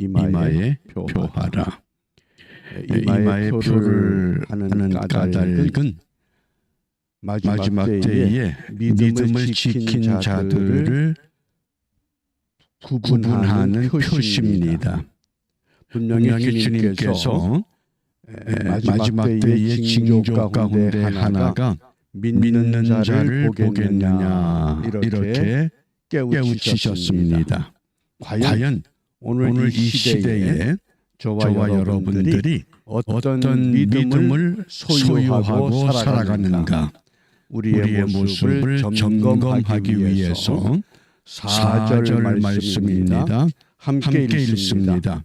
이마에 표하라. 이마에 표를 하는 까닭은 마지막 때에 믿음을 지킨 자들을 구분하는 표시입니다. 분명히 주님께서 마지막 때의 징조 가운데 하나가 믿는 자를 보겠느냐 이렇게 깨우치셨습니다. 과연 오늘 이 시대에 저와 여러분들이 어떤 믿음을 소유하고 살아가는가, 우리의 모습을 점검하기 위해서 4절 말씀입니다. 함께 읽습니다.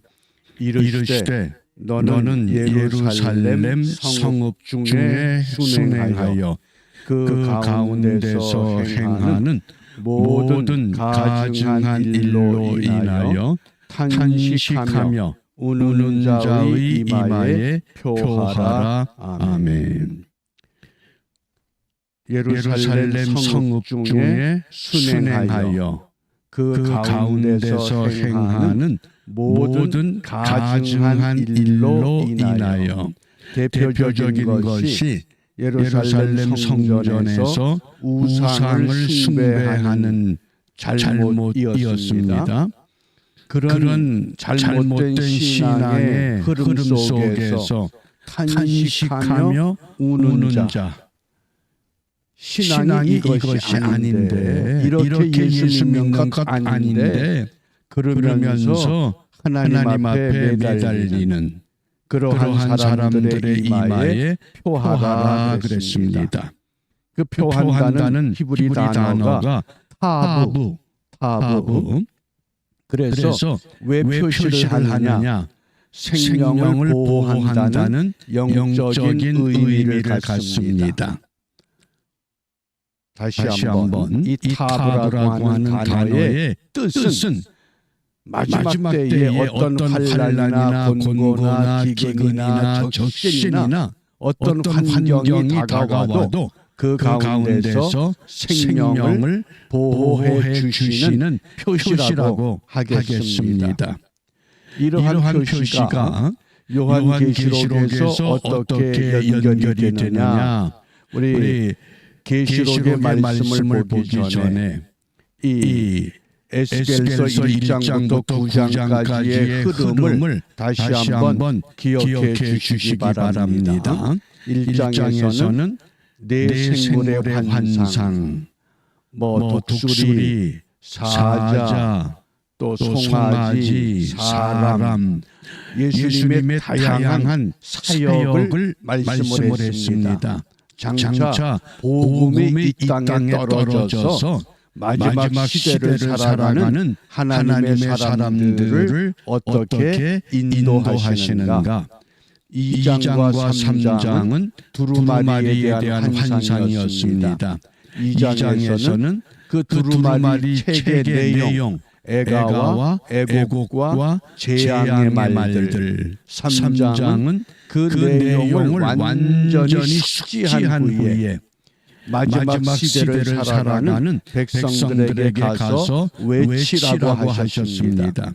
이르시되 너는 예루살렘 성읍 중에 순행하여 그 가운데서 행하는 모든 가증한 일로 인하여 탄식하며 우는 자의 이마에 표하라. 아멘. 예루살렘 성읍 중에 순행하여 그 가운데서 행하는 모든 가증한 일로 인하여, 대표적인 것이 예루살렘 성전에서 우상을 숭배하는 잘못이었습니다. 그런 잘못된 신앙의 흐름 속에서 탄식하며 우는 자, 신앙이 이것이 아닌데, 이렇게 예수 믿는 것 아닌데, 그러면서 하나님 앞에 매달리는 그러한 사람들의 이마에 표하라 그랬습니다. 그 표한다는 히브리 단어가 타부. 그래서 왜 표시를 하느냐? 생명을 보호한다는 영적인 의미를 갖습니다. 다시 한번 이 타부라고 하는 단어의 뜻은 마지막 때에 어떤 환난이나 곤고나 기근이나 적신이나 어떤 환경이 다가와도 그 가운데서 생명을 보호해 주시는 표시라고 하겠습니다. 이러한 표시가 요한계시록에서 어떻게 연결이 되느냐? 우리 계시록의 말씀을 보기 전에 이 에스겔서 1장부터 9장까지의 흐름을 다시 한번 기억해 주시기 바랍니다. 1장에서는 네 생물의 환상, 독수리, 사자, 또 송아지, 사람, 예수님의 다양한 사역을 말씀을 했습니다. 장차 복음이 이 땅에 떨어져서 마지막 시대를 살아가는 하나님의 사람들을 어떻게 인도하시는가? 2장과 3장은 두루마리에 대한 환상이었습니다. 2장에서는 그 두루마리 책의 내용, 애가와 애곡과 재앙의 말들, 3장은 그 내용을 완전히 숙지한 후에 마지막 시대를 살아가는 백성들에게 가서 외치라고 하셨습니다.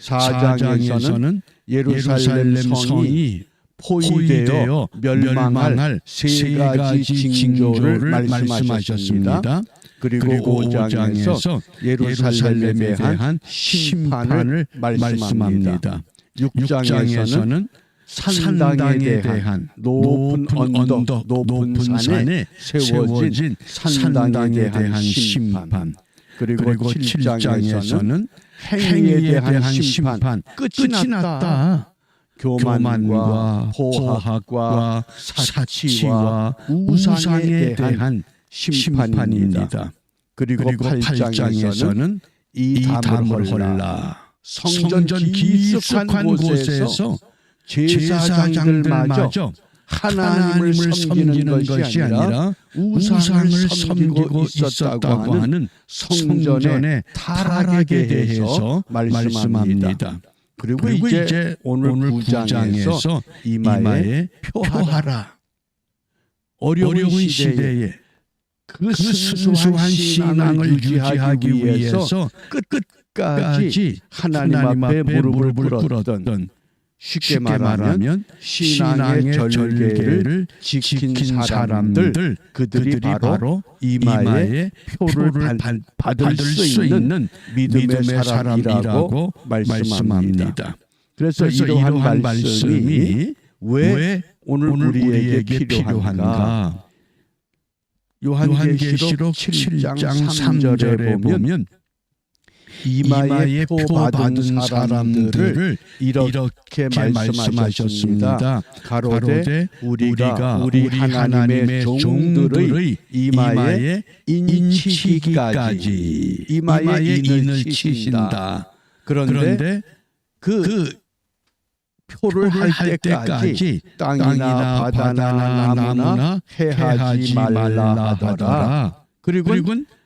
4장에서는 예루살렘 성이 포위되어 멸망할 세 가지 징조를 말씀하셨습니다. 그리고 5장에서 예루살렘에 대한 심판을 말씀합니다. 6장에서는 산당에 대한 높은 언덕, 높은 산에 세워진 산당에 대한 심판, 그리고 7장에서는 행위에 대한 심판, 끝이 났다. 교만과 포학과 사치와 우상에 대한 심판입니다. 그리고 8장에서는 이 담을 헐라. 성전 깊숙한 곳에서 제사장들마저 하나님을 섬기는 것이 아니라 우상을 섬기고 있었다고 하는 성전의 타락에 대해서 말씀합니다. 그리고 이제 오늘 9장에서 이마에 표하라. 어려운 시대에 그 순수한 신앙을 유지하기 위해서 끝까지 하나님 앞에 무릎을 꿇었던, 쉽게 말하면 신앙의 절개를 지킨 사람들, 그들이 바로 이마에 표를 받을 수 있는 믿음의 사람이라고 말씀합니다. 그래서 이러한 말씀이 왜 오늘 우리에게 필요한가? 요한계시록 7장 3절에 보면 이마에 표 받은 사람들을 이렇게 말씀하셨습니다. 가로되 우리가 우리 하나님의 종들의 이마에 인치기까지, 이마에 인을 치신다. 그런데 그 표를 할 때까지 땅이나 바다나 나무나 해하지 말라 하더라. 그리고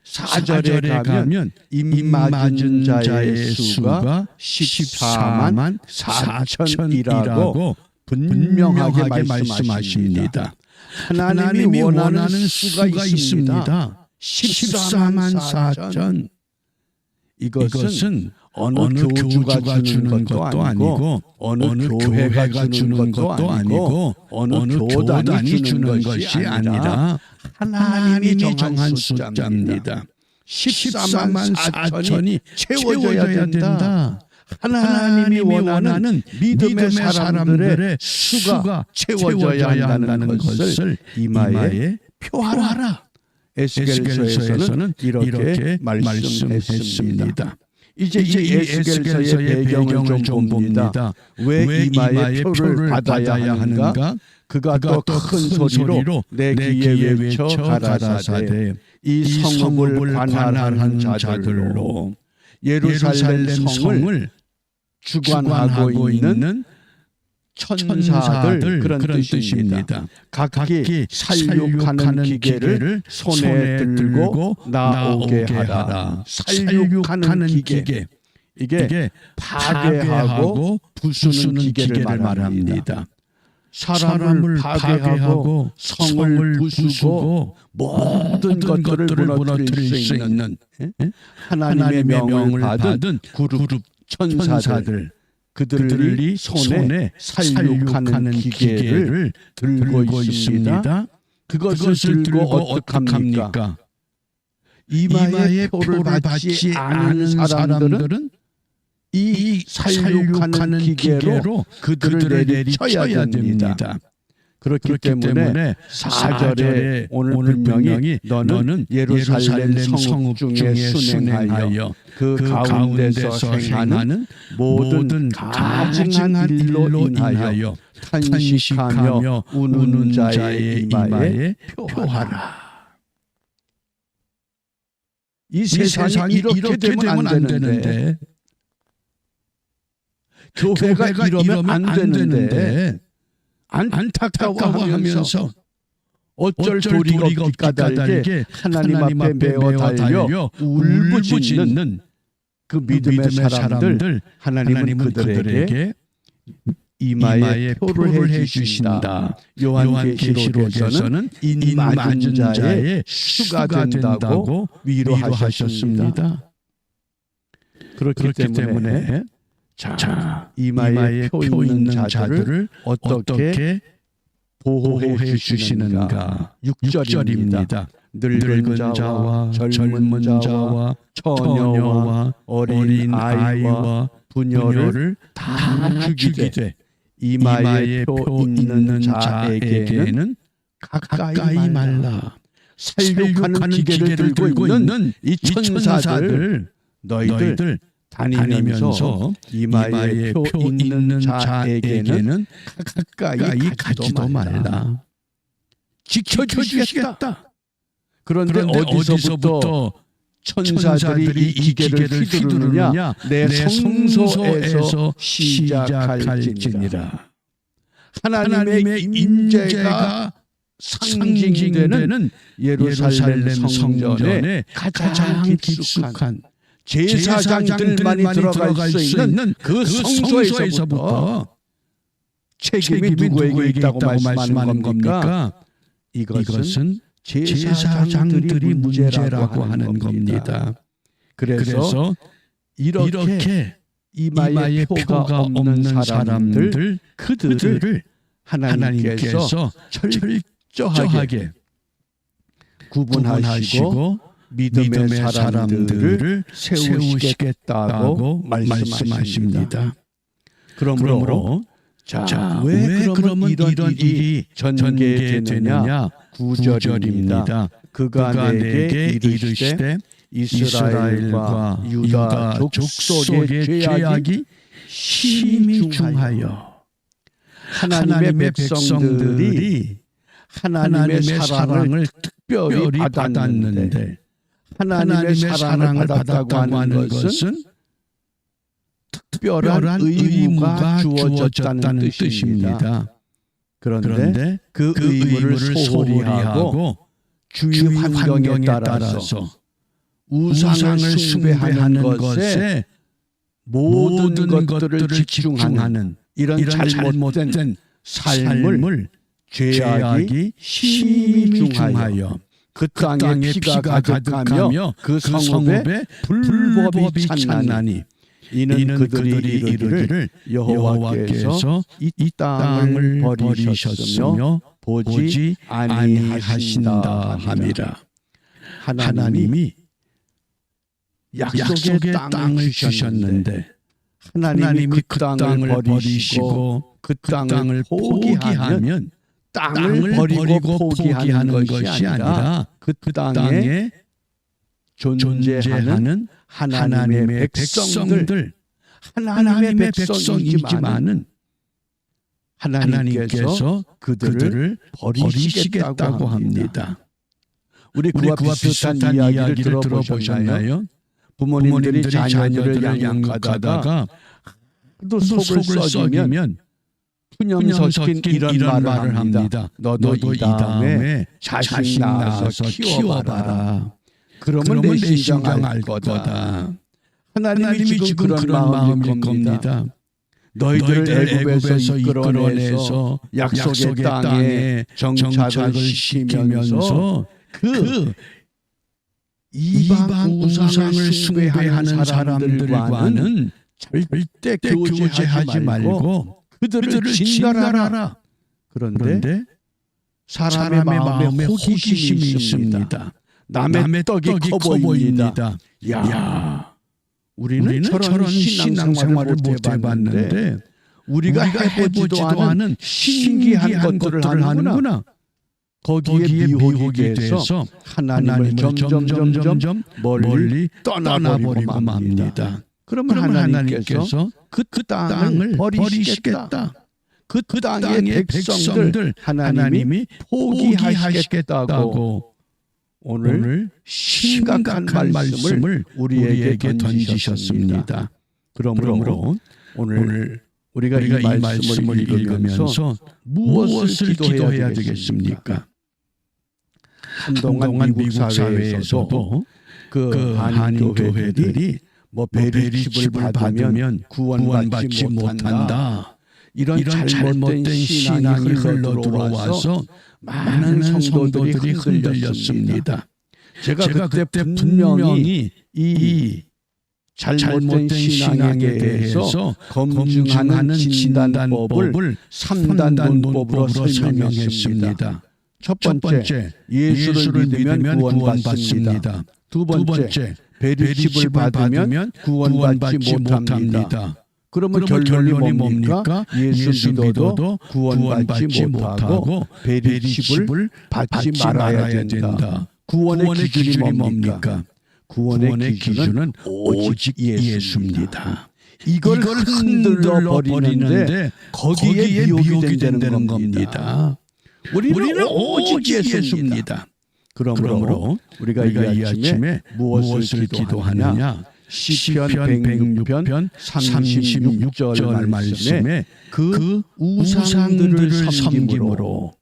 4절에 가면 입 맞은 자의 수가 14만 4천이라고 분명하게 말씀하십니다. 하나님이 원하는 수가 있습니다. 14만 4천. 이것은 어느 교주가 주는 것도 아니고, 어느 교회가 주는 것도 아니고, 어느 교단이 주는 것이 아니라 하나님이 정한 숫자입니다. 14만 4천이 채워져야 된다. 하나님이 원하는 믿음의 사람들의 수가 채워져야 한다는 것을 이마에 표하라. 에스겔서에서는 이렇게 말씀했습니다. 이제 이 에스겔서의 배경을 좀 봅니다. 왜 이마에 표를 받아야 하는가? 그가 또 큰 소리로 내 귀에 외쳐 가라사대 이 성읍을 관할하는 자들로 예루살렘 성을 주관하고 있는 천사들, 그런 뜻입니다. 각기 살육하는 기계를 손에 들고 나오게 하라. 살육하는 기계, 이게 파괴하고 부수는 기계를 말합니다. 사람을 파괴하고 성을 부수고 모든 것들을 무너뜨릴 수 있는 하나님의 명을 받은 그룹 천사들, 그들이 손에 살육하는 기계를 들고 있습니다. 그것을 들고 어떡합니까? 이마에 표를 받지 않은 사람들은 이 살육하는 기계로 그들을 내리쳐야 됩니다. 그렇기 때문에 4절에 오늘 분명히 너는 예루살렘 성읍 중에 순행하여 그 가운데서 행하는 모든 가증한 일로 인하여 탄식하며 우는 자의 이마에 표하라. 이 세상이 이렇게 되면 안 되는데, 교회가 이러면 안 되는데 안타까워하면서 어쩔 도리가 없기 까닭에 하나님 앞에 메어 달려 울부짖는 그 믿음의 사람들, 하나님은 그들에게 이마에 표를 해주신다. 요한계시록에서는 인 맞은 자의 수가 된다고 위로하셨습니다. 그렇기 때문에 자, 이마에 표 있는 자들을 어떻게 보호해 주시는가? 6절입니다. 늙은 자와 젊은 자와 처녀와 어린 아이와 부녀를 다 죽이되 이마에 표 있는 자에게는 가까이 말라. 살육하는 기계를 들고 있는 이 천사들, 너희들 다니면서 이마에 표 있는 자에게는 가까이 가지도 말라. 지켜주시겠다. 그런데 어디서부터 천사들이 이 기계를 휘두르느냐? 내 성소에서 시작할지니라. 하나님의 임재가 상징되는 예루살렘 성전의 가장 깊숙한 제사장들만이 들어갈 수 있는 그 성소에서부터 책임이 누구에게 있다고 말씀하는 겁니까? 이것은 제사장들이 문제라고 하는 겁니다. 그래서 이렇게 이마에 표가 없는 사람들 그들을 하나님께서 철저하게 구분하시고 믿음의 사람들을 세우시겠다고 말씀하십니다. 그러므로 왜 그러면 이런 일이 전개되느냐? 9절입니다. 그가 내게 이르시되 이스라엘과 유다 족속의 죄악이 심히 중하여 하나님의 백성들이 하나님의 사랑을 특별히 받았는데 하나님의 사랑을 받았다고 하는 것은 특별한 의무가 주어졌다는 뜻입니다. 그런데 그 의무를 소홀히 하고 주위 환경에 따라서 우상을 숭배하는 것에 모든 것들을 집중하는 이런 잘못된 삶을 죄악이 심히 중하여 그 땅에 피가 가득하며 그 성읍에 불법이 찬나니 이는 그들이 이르기를 여호와께서 이 땅을 버리셨으며 보지 아니하신다 함이라. 하나님이 약속의 땅을 주셨는데 하나님이 그 땅을 버리시고 그 땅을 포기하면 땅을 버리고 포기하는 것이 아니라 그 땅에 존재하는 하나님의 백성들, 하나님의 백성이지만은 하나님께서 그들을 버리시겠다고 합니다. 우리 그와 비슷한 이야기를 들어보셨나요? 부모님들이 자녀들을 양육하다가 또 속을 썩이면 푸념 섞인 이런 말을 합니다. 너도 이 다음에 자식 낳아서 키워봐라. 그러면 내 심정 알 거다. 하나님이 지금 그런 마음일 겁니다. 너희들 애굽에서 이끌어내서 약속의 땅에 정착을 시키면서 그 이방 우상을 숭배하는 사람들과는 절대 교제하지 말고 그들을 진멸하라. 그런데 사람의 마음에 호기심이 있습니다. 남의 떡이 커 보입니다. 야, 우리는 저런 신앙생활을 못 해봤는데 우리가 해보지도 않은 신기한 것들을 하는구나. 거기에 미혹이 돼서 하나님을 점점 멀리 떠나버리고 맙니다. 그러면 하나님께서 그 땅을 버리시겠다. 그 땅의 백성들 하나님이 포기하시겠다고 오늘 심각한 말씀을 우리에게 던지셨습니다. 그러므로 오늘 우리가 이 말씀을 읽으면서 무엇을 기도해야 되겠습니까? 한동안 미국 사회에서도 그 한인교회들이 베리칩을 받으면 구원받지 못한다. 이런 잘못된 신앙이 흘러들어와서 많은 성도들이 흔들렸습니다. 제가 그때 분명히 이 잘못된 신앙에 대해서 검증하는 진단법을 3단 문법으로 설명했습니다. 첫 번째, 예수를 믿으면 구원받습니다. 두 번째, 베리칩을 받으면 구원받지 못합니다. 그러면 결론이 뭡니까? 예수 믿어도 구원받지 못하고 베리칩을 받지 말아야 된다. 구원의 기준이 뭡니까? 구원의 기준은 오직 예수입니다. 이걸 흔들어 버리는데 거기에 미혹이 된다는 겁니다. 우리는 오직 예수입니다. 그러므로 우리가 이 아침에 무엇을 기도하느냐? 시편 106편 36절 말씀에 그 우상들을 섬김으로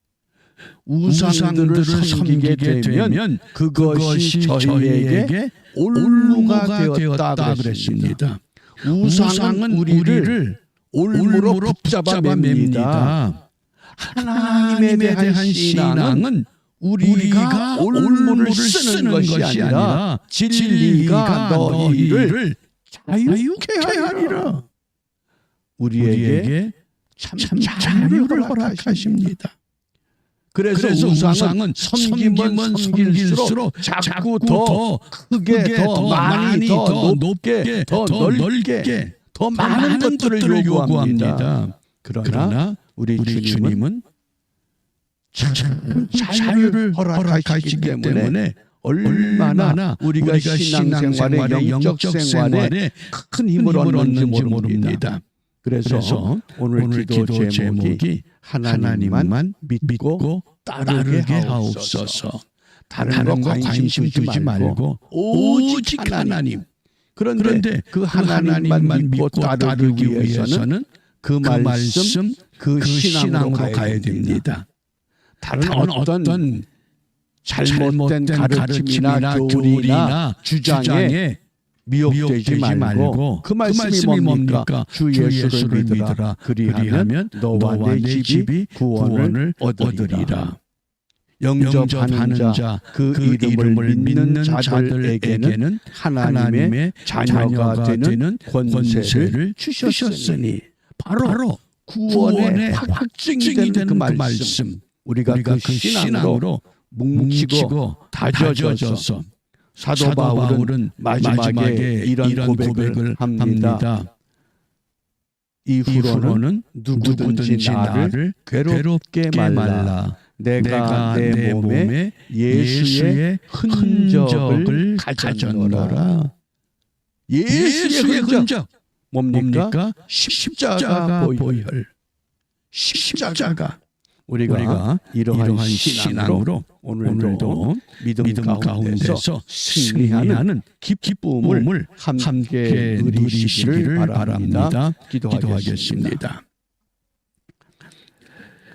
우상들을 섬기게 되면 그것이 저희에게 올무가 되었다 그랬습니다. 우상은 우리를 올무로 붙잡아 맵니다. 하나님에 대한 신앙은 우리가 올무를 쓰는 것이 아니라 진리가 너희를 자유케 하리라. 우리에게 참 자유를 허락하십니다. 그래서 우상은 섬기면 섬길수록 자꾸 더 크게, 더 많이, 더 높게, 더 넓게, 더 많은 것들을 요구합니다. 그러나 우리 주님은 참 자유를 허락하시기 때문에 얼마나 우리가 신앙생활에, 영적 생활에 큰 힘을 얻는지 모릅니다. 그래서 오늘 기도 제목이 하나님만 믿고 따르게 하옵소서. 다른 거 관심 두지 말고 오직 하나님. 그런데 그 하나님만 믿고 따르기 위해서는 그 말씀, 그 신앙으로 가야 됩니다. 다른 어떤 잘못된 가르침이나 교리나 주장에 미혹되지 말고 그 말씀이 뭡니까? 주 예수를 믿으라. 그리하면 너와 내 집이 구원을 얻으리라. 영접하는 자, 그 이름을 믿는 자들에게는 하나님의 자녀가 되는 권세를 주셨으니 바로 구원의 확증이 되는 그 말씀. 우리가 그 신앙으로 뭉치고 다져져서 사도 바울은 마지막에 이런 고백을 합니다. 이후로는 누구든지 나를 괴롭게 말라. 내가 내 몸에 예수의 흔적을 가졌노라. 예수의 흔적 뭡니까? 십자가 보혈. 십자가. 우리가 이러한 신앙으로 오늘도 믿음 가운데서 승리하는 기쁨을 함께 누리시기를 바랍니다. 기도하겠습니다.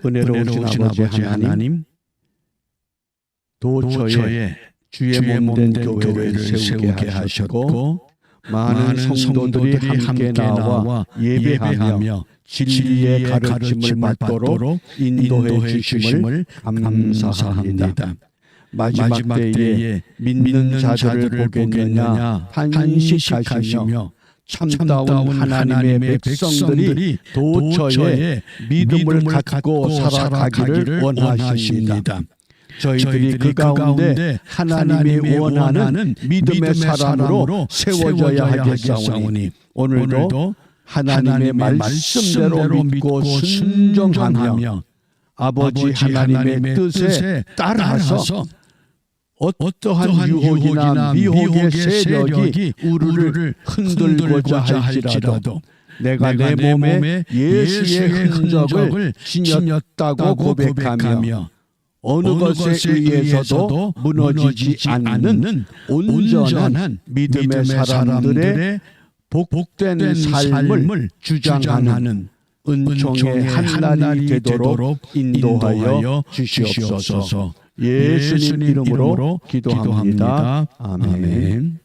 은혜로우신 아버지 하나님, 도처에 주의 몸된 교회를 세우게 하셨고 많은 성도들이 함께 나와 예배하며 진리의 가르침을 받도록 인도해 주심을 감사합니다. 마지막 때에 믿는 자들을 보겠느냐 탄식하시며 참다운 하나님의 백성들이 도처에 믿음을 갖고 살아가기를 원하십니다. 저희들이 그 가운데 하나님이 원하는 믿음의 사람으로 세워져야 하겠사오니 오늘도 하나님의 말씀대로 믿고 순종하며 아버지 하나님의 뜻에 따라서 어떠한 유혹이나 미혹의 세력이 우리를 흔들고자 할지라도 내가 내 몸에 예수의 흔적을 지녔다고 고백하며 어느 것에 의해서도 무너지지 않는 온전한 믿음의 사람들의 복된 삶을 주장하는 은총의 한날이 되도록 인도하여 주시옵소서. 예수님 이름으로 기도합니다. 아멘.